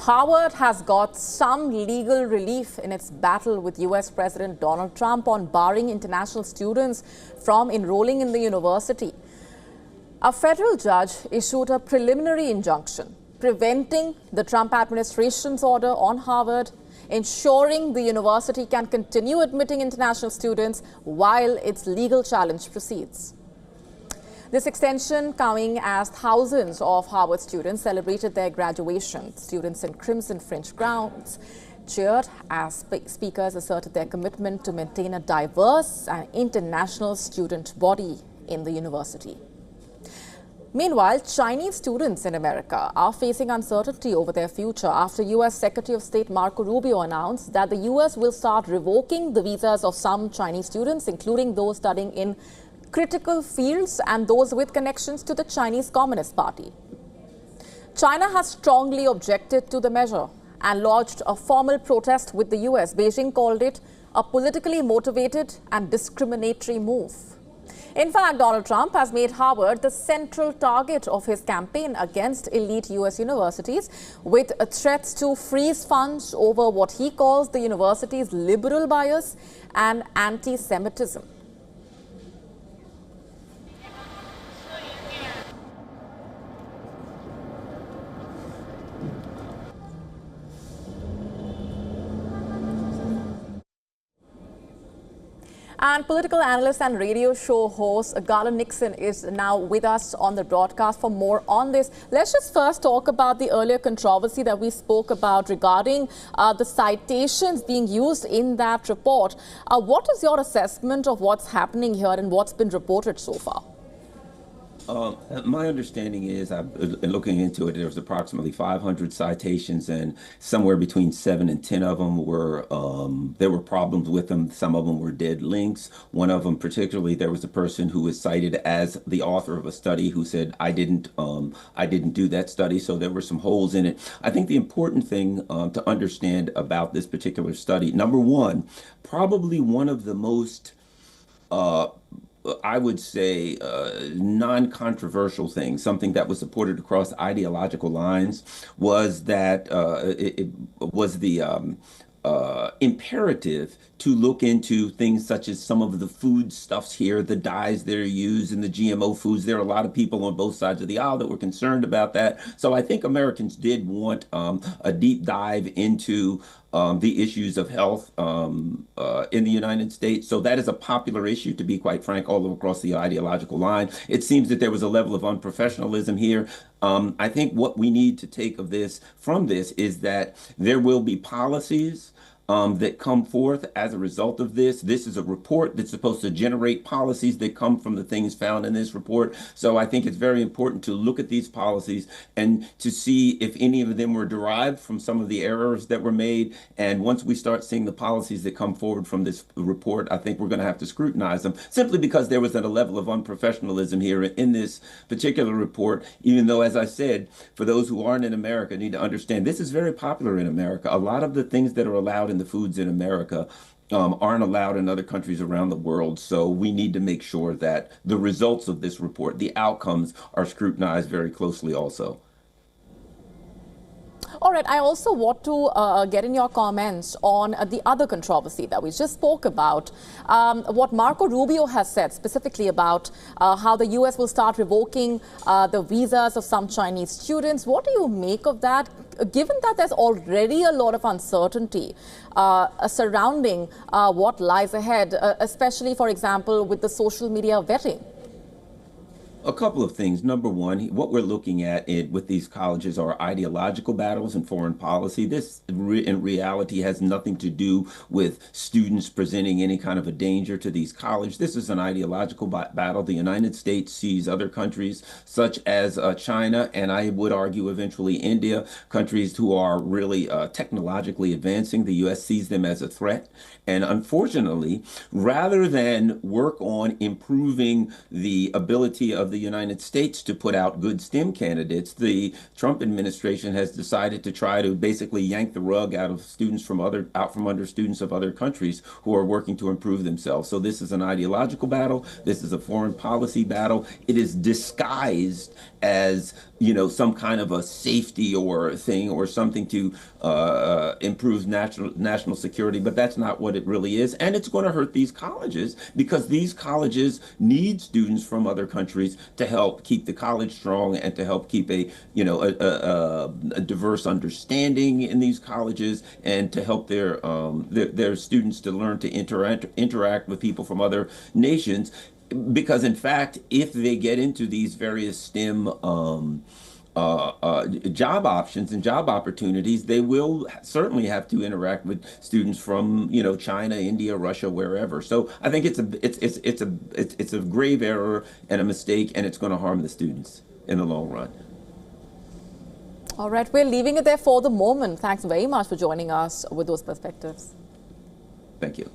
Harvard has got some legal relief in its battle with US President Donald Trump on barring international students from enrolling in the university. A federal judge issued a preliminary injunction preventing the Trump administration's order on Harvard, ensuring the university can continue admitting international students while its legal challenge proceeds. This extension coming as thousands of Harvard students celebrated their graduation. Students in crimson fringe gowns cheered as speakers asserted their commitment to maintain a diverse and international student body in the university. Meanwhile, Chinese students in America are facing uncertainty over their future after U.S. Secretary of State Marco Rubio announced that the U.S. will start revoking the visas of some Chinese students, including those studying in critical fields and those with connections to the Chinese Communist Party. China has strongly objected to the measure and lodged a formal protest with the US. Beijing called it a politically motivated and discriminatory move. In fact, Donald Trump has made Harvard the central target of his campaign against elite US universities, with threats to freeze funds over what he calls the university's liberal bias and anti-Semitism. And political analyst and radio show host Garland Nixon is now with us on the broadcast for more on this. Let's just first talk about the earlier controversy that we spoke about regarding the citations being used in that report. What is your assessment of what's happening here and what's been reported so far? My understanding is, I've been looking into it, there was approximately 500 citations, and somewhere between 7 and 10 of them were, there were problems with them. Some of them were dead links. One of them particularly, there was a person who was cited as the author of a study who said, I didn't do that study. So there were some holes in it. I think the important thing to understand about this particular study, number one, probably one of the most I would say non-controversial thing, something that was supported across ideological lines, was that it was the imperative to look into things such as some of the foodstuffs here, the dyes that are used in the GMO foods. There are a lot of people on both sides of the aisle that were concerned about that. So I think Americans did want a deep dive into the issues of health in the United States. So that is a popular issue, to be quite frank, all across the ideological line. It seems that there was a level of unprofessionalism here. I think what we need to take from this is that there will be policies that come forth as a result of this. This is a report that's supposed to generate policies that come from the things found in this report. So I think it's very important to look at these policies and to see if any of them were derived from some of the errors that were made. And once we start seeing the policies that come forward from this report, I think we're going to have to scrutinize them, simply because there was a level of unprofessionalism here in this particular report, even though, as I said, for those who aren't in America, need to understand this is very popular in America. A lot of the things that are allowed in the foods in America aren't allowed in other countries around the world. So we need to make sure that the results of this report, the outcomes, are scrutinized very closely also. All right, I also want to get in your comments on the other controversy that we just spoke about. What Marco Rubio has said specifically about how the U.S. will start revoking the visas of some Chinese students. What do you make of that, given that there's already a lot of uncertainty surrounding what lies ahead, especially, for example, with the social media vetting? A couple of things. Number one, what we're looking at with these colleges are ideological battles and foreign policy. This, in reality, has nothing to do with students presenting any kind of a danger to these colleges. This is an ideological battle. The United States sees other countries, such as China, and I would argue eventually India, countries who are really technologically advancing. The U.S. sees them as a threat. And unfortunately, rather than work on improving the ability of the United States to put out good STEM candidates. The Trump administration has decided to try to basically yank the rug out from under students of other countries who are working to improve themselves. So this is an ideological battle. This is a foreign policy battle. It is disguised as, some kind of a safety or thing or something to improve national security, but that's not what it really is. And it's going to hurt these colleges because these colleges need students from other countries to help keep the college strong and to help keep a diverse understanding in these colleges and to help their students to learn to interact with people from other nations. Because in fact, if they get into these various STEM job options and job opportunities, they will certainly have to interact with students from China, India, Russia, wherever. So I think it's a grave error and a mistake, and it's going to harm the students in the long run. All right, we're leaving it there for the moment. Thanks very much for joining us with those perspectives. Thank you.